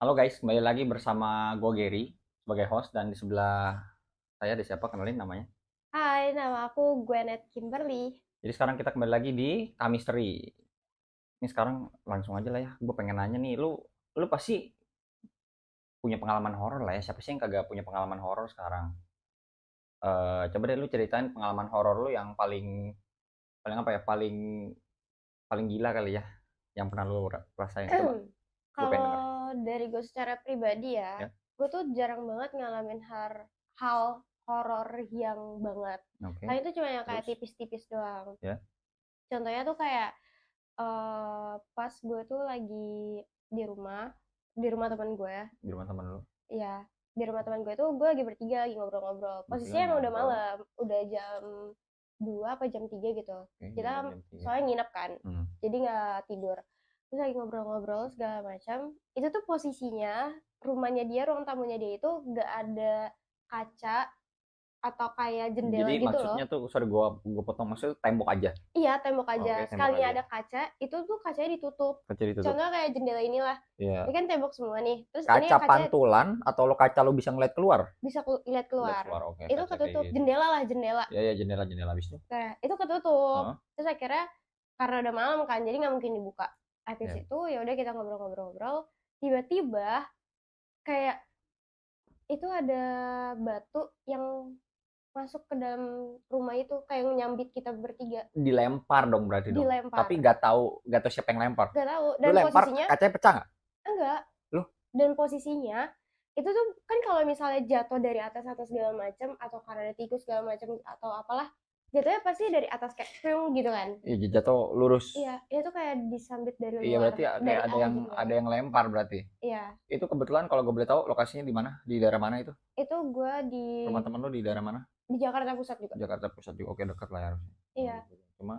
Halo guys, kembali lagi bersama gue Gary sebagai host dan di sebelah saya ada siapa? Kenalin namanya. Hai, nama aku Gwenet Kimberly. Jadi sekarang kita kembali lagi di Kamisteri. Ini sekarang langsung aja lah ya. Gue pengen nanya nih, lu pasti punya pengalaman horor lah ya. Siapa sih yang kagak punya pengalaman horor sekarang? Coba deh lu ceritain pengalaman horor lu yang paling paling apa ya? Paling paling gila kali ya yang pernah lu rasain. Coba, gue pengen denger. Kalau dari gue secara pribadi ya, Ya, gue tuh jarang banget ngalamin hal horor yang banget. oke. Paling itu cuma yang kayak Terus, tipis-tipis doang. ya, Contohnya tuh kayak pas gue tuh lagi di rumah, di rumah teman gue ya. di rumah temen lu. Iya, di rumah teman gue tuh gue lagi bertiga lagi ngobrol-ngobrol. Bertiga Posisinya emang udah ngobrol. malam, udah jam 2 apa jam 3 gitu. Oke, Kita jam 3. soalnya nginep kan, Hmm. jadi nggak tidur. Terus lagi ngobrol-ngobrol segala macam. Itu tuh posisinya rumahnya dia, ruang tamunya dia itu nggak ada kaca atau kayak jendela Jadi gitu loh. maksudnya tuh, sorry gua potong, maksudnya tembok aja. Iya, tembok aja. Oke, tembok Sekalinya aja. ada kaca, itu tuh kacanya ditutup. Kaca ditutup. Contohnya kayak jendela inilah. Ini Iya. kan tembok semua nih. Terus ini Kaca kaca pantulan atau lo kaca lo bisa ngeliat keluar? bisa lihat Ngeliat keluar. keluar. Oke, Itu kaca kayak ketutup, gitu. jendela lah, jendela. Ya ya, jendela-jendela habis itu. Nah, itu ketutup. Heeh. Terus akhirnya karena udah malam kan, jadi nggak mungkin dibuka. Habis Ya. itu ya udah kita ngobrol-ngobrol-ngobrol. Tiba-tiba kayak itu ada batu yang masuk ke dalam rumah itu kayak nyambit kita bertiga. Dilempar dong berarti dong. Tapi Dilempar. nggak tahu siapa yang lempar. Gak tahu. Lu Dan lempar posisinya kacanya pecah nggak? enggak. Lu? Dan posisinya itu tuh kan kalau misalnya jatuh dari atas atau segala macam atau karena ada tikus segala macam atau apalah jatuhnya pasti dari atas kayak film gitu kan. Iya, jatuh lurus. Iya, itu kayak disambit dari Iya, luar, berarti kayak dari ada arah yang jendela. ada yang lempar berarti. Iya, Itu kebetulan kalau gue boleh tahu lokasinya di mana? Di daerah mana itu? itu gue di Rumah temen lu di daerah mana? Jakarta Pusat juga. Jakarta Pusat juga. Oke, dekat lah ya harusnya. Oh, Iya, gitu. Cuma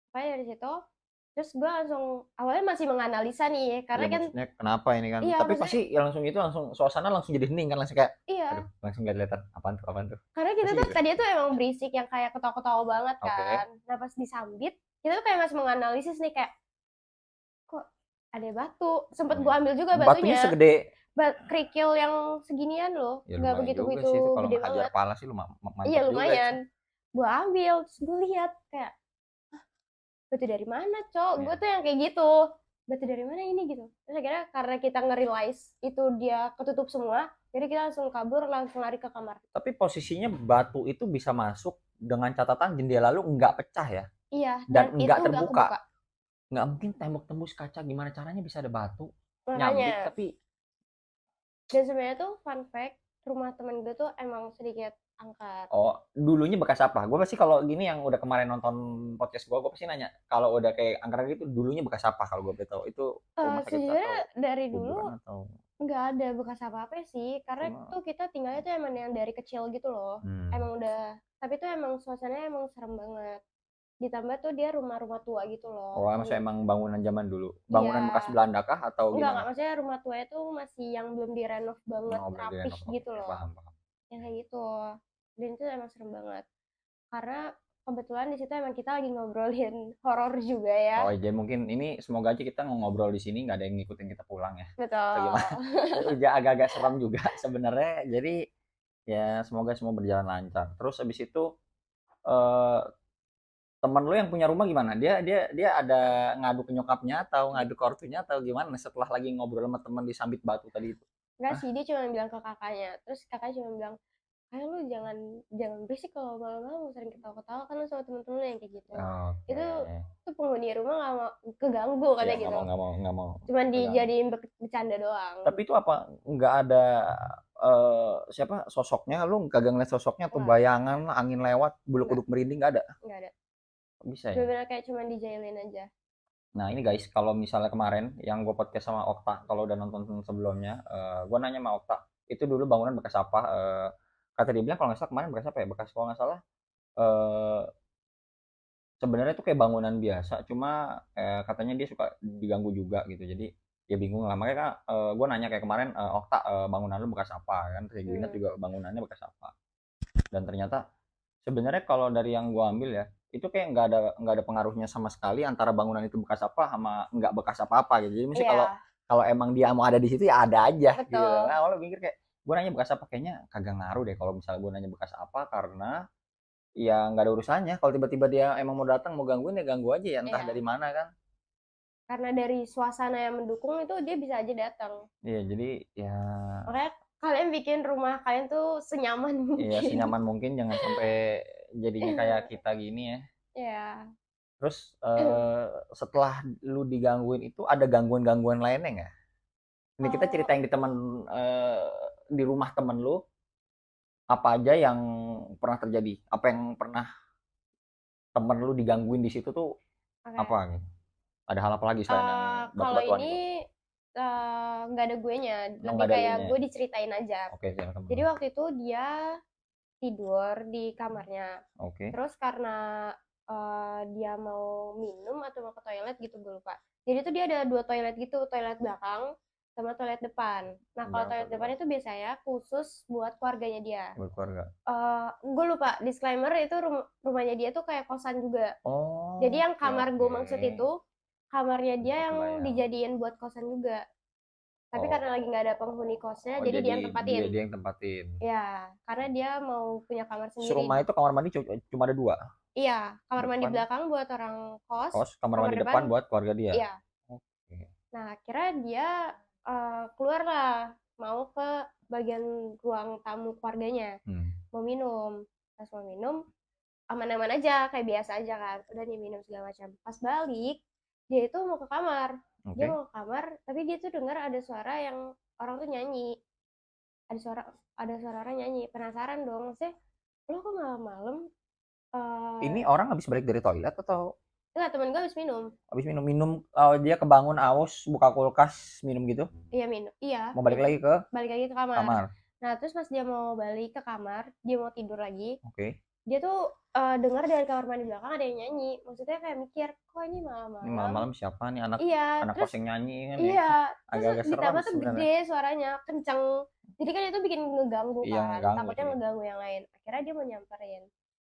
pokoknya dari situ. Terus gue langsung awalnya masih menganalisa nih, ya karena kan maksudnya kenapa ini kan, iya tapi maksudnya pasti ya langsung itu langsung suasana langsung jadi hening kan, langsung kayak aduh, iya, langsung gak kelihatan apaan tuh karena kita pasti tuh gitu. tadi tuh emang berisik yang kayak ketawa-ketawa banget Oke. kan. Nah pas disambit, kita tuh kayak masih menganalisis nih kayak kok ada batu. Sempet Oh, gue iya. ambil juga Batunya batunya. segede, Kerikil yang seginian loh, ya nggak lumayan begitu juga begitu sih itu kalau gede ngehajar banget. pala sih, lu Iya mantep juga itu. lumayan. Gue ambil, terus gue lihat kayak batu dari mana cok, gue Iya. tuh yang kayak gitu, batu dari mana ini gitu. Terus akhirnya karena kita nge-realize itu dia ketutup semua, jadi kita langsung kabur, langsung lari ke kamar. Tapi posisinya batu itu bisa masuk dengan catatan jendela lu nggak pecah ya, Iya, dan dan itu nggak nggak terbuka. kebuka. Nggak mungkin tembok tembus kaca, gimana caranya bisa ada batu nyambit Makanya, tapi. dan sebenarnya tuh fun fact, rumah temen gue tuh emang sedikit angker. Oh, dulunya bekas apa? Gue pasti kalau gini yang udah kemarin nonton podcast gue pasti nanya, kalau udah kayak angker gitu, dulunya bekas apa kalau gue boleh tahu? Itu rumah sakit Sejujurnya atau dari dulu kuburan atau nggak ada bekas apa-apa sih, karena cuma. tuh kita tinggalnya tuh emang yang dari kecil gitu loh. Hmm. Emang udah, tapi tuh emang suasananya emang serem banget. Ditambah tuh dia rumah-rumah tua gitu Oh, loh. maksudnya emang bangunan zaman dulu? Iya, Bangunan bekas Belanda kah atau enggak, gimana? maksudnya rumah tua itu masih yang belum direnov banget Oh, belum rapih direnov. gitu Oke, loh. paham, paham. Yang kayak gitu. Dan itu emang serem banget. Karena kebetulan di situ emang kita lagi ngobrolin horor juga ya. Oh, jadi mungkin ini semoga aja kita ngobrol di sini nggak ada yang ngikutin kita pulang ya. Atau gimana? Betul. Udah agak-agak serem juga sebenarnya. Jadi ya semoga semua berjalan lancar. Terus habis itu eh, temen lu yang punya rumah gimana? Dia dia dia ada ngadu ke nyokapnya atau ngadu ke ortunya atau gimana setelah lagi ngobrol sama temen disambit batu tadi itu? Enggak Hah? sih, dia cuma bilang ke kakaknya. Terus kakaknya cuma bilang, "Ayo lu jangan jangan berisik kalau malam-malam sering ketawa-ketawa kan lu sama temen-temen lu yang kayak gitu." Oke. Itu penghuni rumah nggak mau keganggu Iya, katanya nggak gitu. mau nggak mau nggak mau Cuman pegang. dijadiin bercanda doang. Tapi itu apa nggak ada siapa sosoknya? Lu kagak ngeliat sosoknya atau Enggak, bayangan angin lewat bulu enggak, kuduk merinding nggak ada? enggak ada. Kok bisa ya? Bener-bener kayak cuman dijailin aja. Nah ini guys, kalau misalnya kemarin yang gue podcast sama Okta, kalau udah nonton sebelumnya, gue nanya sama Okta, itu dulu bangunan bekas apa? Kata dia bilang kalau nggak salah kemarin bekas apa ya? Bekas kalau nggak salah, eh, sebenarnya itu kayak bangunan biasa, cuma katanya dia suka diganggu juga gitu. Jadi dia bingung lah. Makanya gue nanya kayak kemarin, Okta, bangunan lu bekas apa kan? Terus Gwinat Hmm. juga bangunannya bekas apa? Dan ternyata sebenarnya kalau dari yang gue ambil ya, itu kayak nggak ada pengaruhnya sama sekali antara bangunan itu bekas apa sama nggak bekas apa-apa gitu. Jadi mesti kalau Iya, kalau emang dia mau ada di situ ya ada aja gitu. Betul. Nah, awalnya mikir kayak gue nanya bekas apa, kayaknya kagak ngaruh deh kalau misalnya gue nanya bekas apa, karena ya nggak ada urusannya. Kalau tiba-tiba dia emang mau datang mau gangguin ya ganggu aja ya, entah dari Iya. mana kan. Karena dari suasana yang mendukung itu dia bisa aja datang. Iya, jadi ya Makanya kalian bikin rumah kalian tuh senyaman ya mungkin. senyaman mungkin, jangan sampai jadinya kayak kita gini ya. Ya. Terus setelah lu digangguin itu ada gangguan-gangguan lainnya nggak? Ini kita cerita yang di teman, eh, di rumah temen lu, apa aja yang pernah terjadi? Apa yang pernah temen lu digangguin di situ tuh Oke. apa gitu? Ada hal apa lagi selain yang Kalau batu-batuan ini itu? nggak ada guenya, Oh, lebih nggak ada kayak nya. gue diceritain aja. Oke, silakan. Jadi waktu itu dia tidur di kamarnya. Oke. Terus karena dia mau minum atau mau ke toilet gitu gue lupa. Jadi tuh dia ada dua toilet gitu, toilet belakang sama toilet depan. Nah kalau toilet depan itu biasanya khusus buat keluarganya dia. Buat keluarga. Gue lupa disclaimer itu rumahnya dia tuh kayak kosan juga. Jadi Oh, yang oke kamar gue maksud oke. itu kamarnya dia Untuk yang kebayang. dijadiin buat kosan juga. Tapi karena lagi nggak ada penghuni kosnya, Oh, jadi dia jadi yang dia tempatin. dia yang tempatin. Ya, karena dia mau punya kamar sendiri. Serumah itu kamar mandi cuma ada 2. Iya, kamar mandi Depan belakang buat orang kos, kos, kamar kamar mandi depan, depan buat keluarga dia. iya. Oke. Nah, akhirnya dia keluar lah, mau ke bagian ruang tamu keluarganya, mau minum. Pas mau minum, aman-aman aja, kayak biasa aja kan. Udah nih minum segala macam. Pas balik, dia itu mau ke kamar. Dia Oke. mau ke kamar, tapi dia tuh dengar ada suara yang orang tuh nyanyi. Ada suara ada suara orang nyanyi. Penasaran dong, maksudnya, lo kok malam-malam Ini eh orang habis balik dari toilet atau enggak, temen gue habis minum. habis minum-minum, dia kebangun aus, buka kulkas, minum gitu? Iya minum, iya Mau balik minum. lagi ke Balik lagi ke kamar. kamar? Nah, terus pas dia mau balik ke kamar, dia mau tidur lagi, Oke. dia tuh dengar dari kamar mandi belakang ada yang nyanyi. Maksudnya kayak mikir, kok ini Ini malam-malam? malam-malam siapa nih, anak Iya, anak terus kos yang nyanyi kan ya? iya, terus Agak-agak serem ditambah tuh sebenarnya. gede suaranya, kenceng. Jadi kan itu bikin ngeganggu Iya, kan, ngeganggu takutnya sih. ngeganggu yang lain. Akhirnya dia mau nyamperin.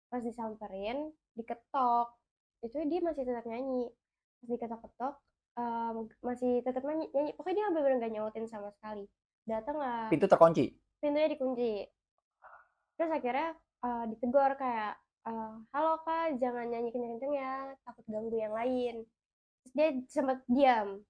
Pas disamperin, diketok. Itu dia masih tetap nyanyi. Pas diketok-ketok, masih tetap nyanyi, nyanyi. Pokoknya dia bener-bener gak nyautin sama sekali. Datang lah, Pintu terkunci. pintunya dikunci. Terus akhirnya ditegur kayak, halo kak, jangan nyanyi kenceng-kenceng ya, takut ganggu yang lain. Terus dia sempat diam.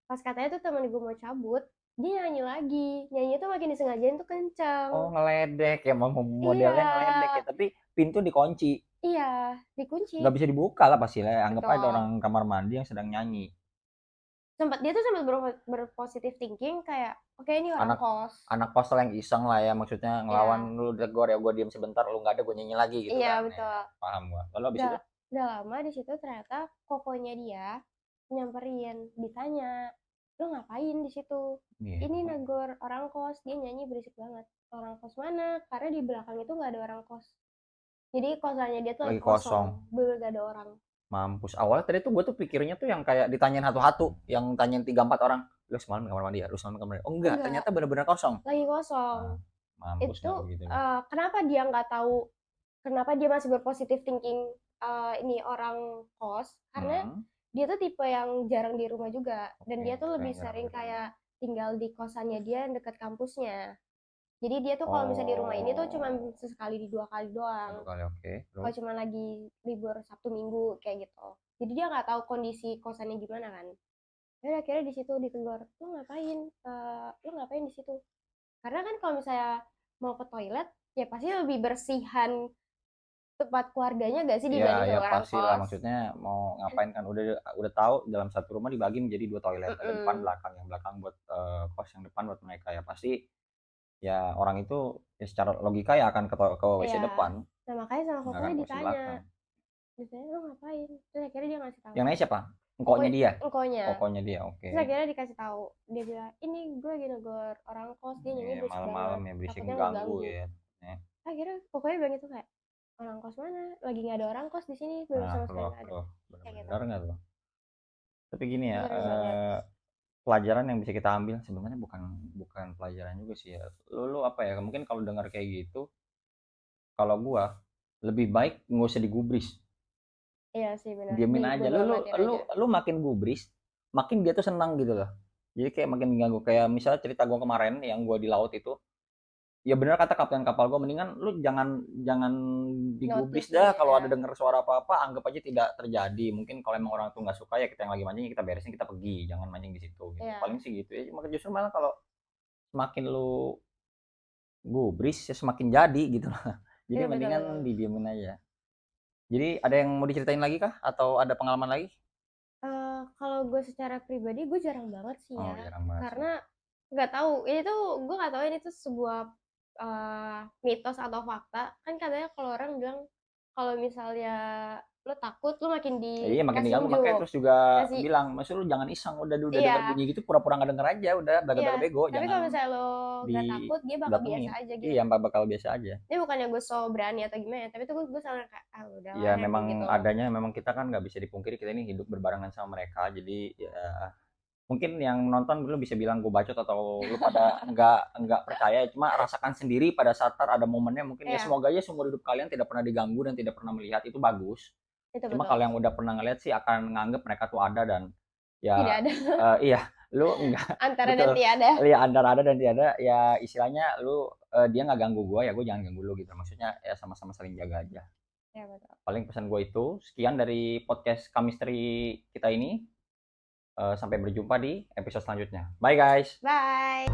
Pas katanya tuh temen gue mau cabut, dia nyanyi lagi. Nyanyi tuh makin disengajain tuh kenceng. Oh, ngeledek ya, Iya, modelnya ngeledek ya, tapi pintu dikunci. iya, dikunci. Nggak bisa dibuka lah pasti lah. Anggap aja ada Betul. orang kamar mandi yang sedang nyanyi. Dia tuh sempat berpositif thinking kayak, oke ini orang Anak kos. anak kos yang iseng lah ya, maksudnya ngelawan, Iya, lu tegur ya gue diem sebentar, lu nggak ada gue nyanyi lagi gitu iya kan ya. betul. Paham gua. Lalu abis itu? Gak, gak lama di situ ternyata kokonya dia nyamperin, ditanya, lo ngapain di situ? Iya. Ini negor orang kos, dia nyanyi berisik banget. Orang kos mana? Karena di belakang itu nggak ada orang kos. Jadi kosannya dia tuh lagi Lagi kosong, kosong. bener gak ada orang. Mampus. Awalnya tadi tuh gue tuh pikirnya tuh yang kayak ditanyain satu-satu, yang tanyain 3-4 orang. Lu semalam di kamar mandi ya? Lu semalam di kamar mandi? Oh enggak, Enggak, ternyata bener-bener kosong. lagi kosong. Ah, mampus Itu nggak begitu. kenapa dia nggak tahu, kenapa dia masih berpositif thinking ini orang kos? Karena dia tuh tipe yang jarang di rumah juga, dan dia tuh lebih sering kayak tinggal di kosannya dia yang dekat kampusnya. Jadi dia tuh kalau misalnya di rumah ini tuh cuma sesekali di 2 kali doang. 2 kali, oke. Kalau Terus? cuma lagi libur Sabtu Minggu kayak gitu. Jadi dia nggak tahu kondisi kosannya gimana kan. Ya akhirnya di situ ditegur, lu ngapain? Lu ngapain di situ? Karena kan kalau misalnya mau ke toilet, ya pasti lebih bersihan tempat keluarganya gak sih Ya, dibanding ya sama orang pasti lah. kos. Maksudnya mau ngapain kan? Udah tahu dalam satu rumah dibagi menjadi 2 toilet. Ada depan, Mm-mm. belakang. Yang belakang buat kos, yang depan buat mereka ya. Pasti ya orang itu ya secara logika ya akan ke WC Ya, depan, nah makanya sama nggak akan kokonya ke WC ditanya, belakang. ditanya lu ngapain? Terus akhirnya dia ngasih tahu. Yang nanya siapa? Engkoknya Pokoknya dia? engkonya. Kokonya dia, oke. Terus akhirnya dikasih tahu, dia bilang, ini gue lagi negor orang kos, dia nyanyi berisik Malam-malam banget, ya berisik, takutnya mengganggu ngeganggu. ya. Akhirnya pokoknya bilang itu kayak, orang kos mana? Lagi nggak ada orang kos di sini, belum Nah, sama sekali loh, nggak ada. loh, Kayak gitu. bener-bener nggak tuh? Tapi gini ya, Serem banget. pelajaran yang bisa kita ambil sebenarnya bukan bukan pelajaran juga sih ya. Lu apa ya? Mungkin kalau dengar kayak gitu, kalau gua lebih baik nggak usah digubris, Iya sih benar, diemin aja. dibodo Lu lu amatin lu aja. lu makin gubris, makin dia tuh senang gitu loh. Jadi kayak makin mengganggu, kayak misalnya cerita gue kemarin yang gue di laut itu, ya bener kata kapten kapal gue, mendingan lu jangan jangan digubris Notice dah ya. kalau ada denger suara apa-apa, anggap aja tidak terjadi. Mungkin kalau emang orang tuh nggak suka ya kita yang lagi mancing, ya kita beresin, kita pergi, jangan mancing di situ gitu. Iya, Paling sih gitu ya. Maka justru malah kalau semakin lu gubris ya semakin jadi gitu loh. Jadi iya betul mendingan betul. didiemin aja. Jadi ada yang mau diceritain lagi kah? Atau ada pengalaman lagi? Kalau gue secara pribadi gue jarang banget sih Oh, ya, jarang banget sih. karena nggak tahu ini tuh, gue nggak tahu ini tuh sebuah mitos atau fakta. Kan katanya kalau orang bilang kalau misalnya lo takut lo makin Iya makin dikasih diganggu, makanya unjuk, terus juga kasih. bilang, "Maksud lu jangan iseng, udah denger Iya, bunyi gitu pura-pura nggak denger aja, udah iya, belaga-belaga bego, tapi jangan kalau misalnya lo nggak takut dia bakal biasa didatengin." aja gitu. Iya, bakal biasa aja. Ini bukannya gue so berani atau gimana, tapi tuh gue selalu kayak ah udahlah Ya yang kayak memang gitu. adanya, memang kita kan nggak bisa dipungkiri kita ini hidup berbarengan sama mereka, jadi ya mungkin yang nonton lu bisa bilang gue bacot atau lu pada nggak percaya, cuma rasakan sendiri pada saat ada momennya mungkin ya, Iya, semoga aja seumur hidup kalian tidak pernah diganggu dan tidak pernah melihat, itu bagus. itu Cuma betul. kalau yang udah pernah ngeliat sih akan nganggep mereka tuh ada dan Tidak ya ada. iya, lu enggak Antara dan betul, tiada. ya antara ada dan tiada, ya istilahnya lu, dia nggak ganggu gua, ya gua jangan ganggu lu gitu. Maksudnya ya sama-sama saling jaga aja. Ya betul. Paling pesan gua itu, sekian dari podcast Kamisteri kita ini, sampai berjumpa di episode selanjutnya. Bye guys. Bye.